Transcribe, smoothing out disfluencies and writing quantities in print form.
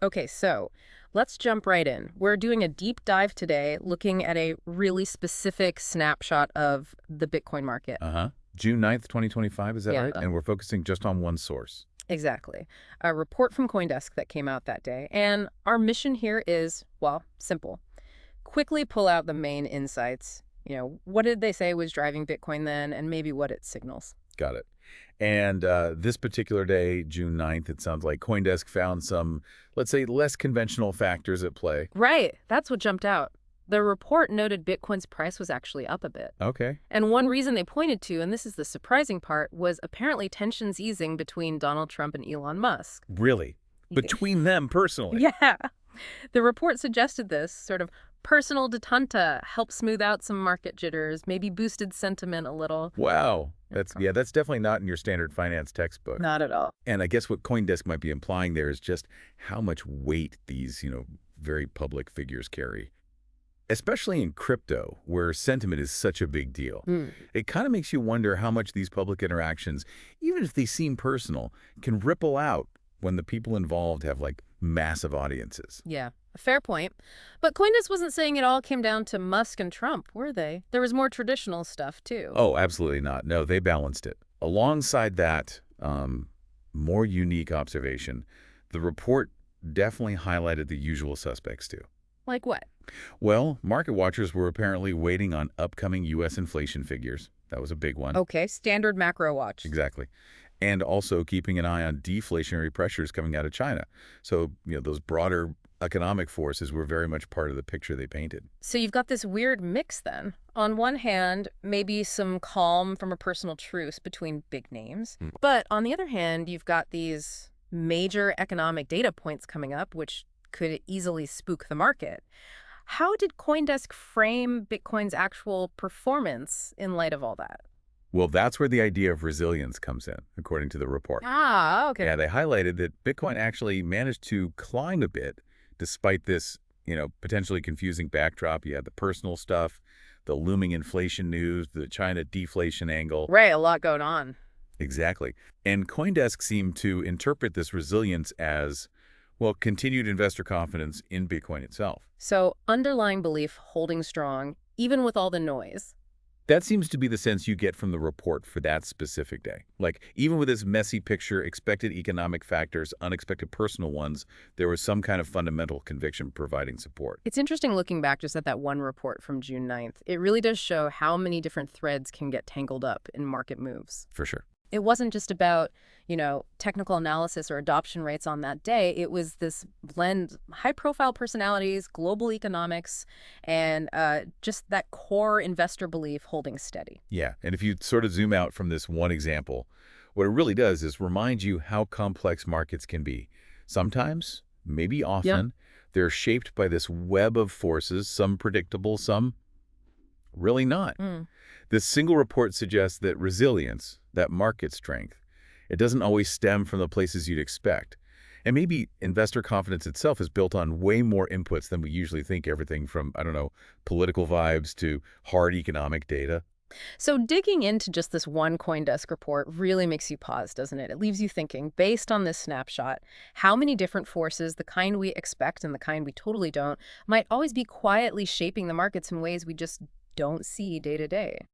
Okay, so let's jump right in. We're doing a deep dive today looking at a really specific snapshot of the Bitcoin market. Uh-huh. June 9th, 2025, is that Yeah, right? And we're focusing just on one source. exactly. A report from CoinDesk that came out that day. And our mission here is, well, simple. Quickly pull out the main insights. What did they say was driving Bitcoin then, and maybe what it signals? Got it. And this particular day, June 9th, it sounds like CoinDesk found some, let's say, less conventional factors at play. Right, that's what jumped out. The report noted Bitcoin's price was actually up a bit. Okay. And one reason they pointed to, and this is the surprising part, was apparently tensions easing between Donald Trump and Elon Musk. Really? Between them personally? Yeah. The report suggested this sort of personal detente helped smooth out some market jitters, maybe boosted sentiment a little. Wow. That's definitely not in your standard finance textbook. Not at all. And I guess what CoinDesk might be implying there is just how much weight these, very public figures carry. Especially in crypto, where sentiment is such a big deal. Hmm. It kind of makes you wonder how much these public interactions, even if they seem personal, can ripple out when the people involved have, like, massive audiences. Yeah, a fair point. But Coindesk wasn't saying it all came down to Musk and Trump, were they? There was more traditional stuff, too. Oh, absolutely not. No, they balanced it. Alongside that, more unique observation, the report definitely highlighted the usual suspects, too. Like what? Well, market watchers were apparently waiting on upcoming U.S. inflation figures. That was a big one. Okay, standard macro watch. Exactly. And also keeping an eye on deflationary pressures coming out of China. So, those broader economic forces were very much part of the picture they painted. So you've got this weird mix then. On one hand, maybe some calm from a personal truce between big names. But on the other hand, you've got these major economic data points coming up, which could easily spook the market. How did CoinDesk frame Bitcoin's actual performance in light of all that? Well, that's where the idea of resilience comes in, according to the report. Ah, okay. Yeah, they highlighted that Bitcoin actually managed to climb a bit despite this, potentially confusing backdrop. You had the personal stuff, the looming inflation news, the China deflation angle. Right, a lot going on. Exactly. And CoinDesk seemed to interpret this resilience as, well, continued investor confidence in Bitcoin itself. So underlying belief holding strong, even with all the noise. That seems to be the sense you get from the report for that specific day. Like, even with this messy picture, expected economic factors, unexpected personal ones, there was some kind of fundamental conviction providing support. It's interesting looking back just at that one report from June 9th. It really does show how many different threads can get tangled up in market moves. For sure. It wasn't just about, technical analysis or adoption rates on that day. It was this blend, high-profile personalities, global economics, and just that core investor belief holding steady. Yeah, and if you sort of zoom out from this one example, what it really does is remind you how complex markets can be. Sometimes, maybe often, they're shaped by this web of forces, some predictable, some really not. This single report suggests that resilience, that market strength, it doesn't always stem from the places you'd expect. And maybe investor confidence itself is built on way more inputs than we usually think, everything from, I don't know, political vibes to hard economic data. So digging into just this one CoinDesk report really makes you pause, doesn't it? It leaves you thinking, based on this snapshot, how many different forces, the kind we expect and the kind we totally don't, might always be quietly shaping the markets in ways we just don't see day to day.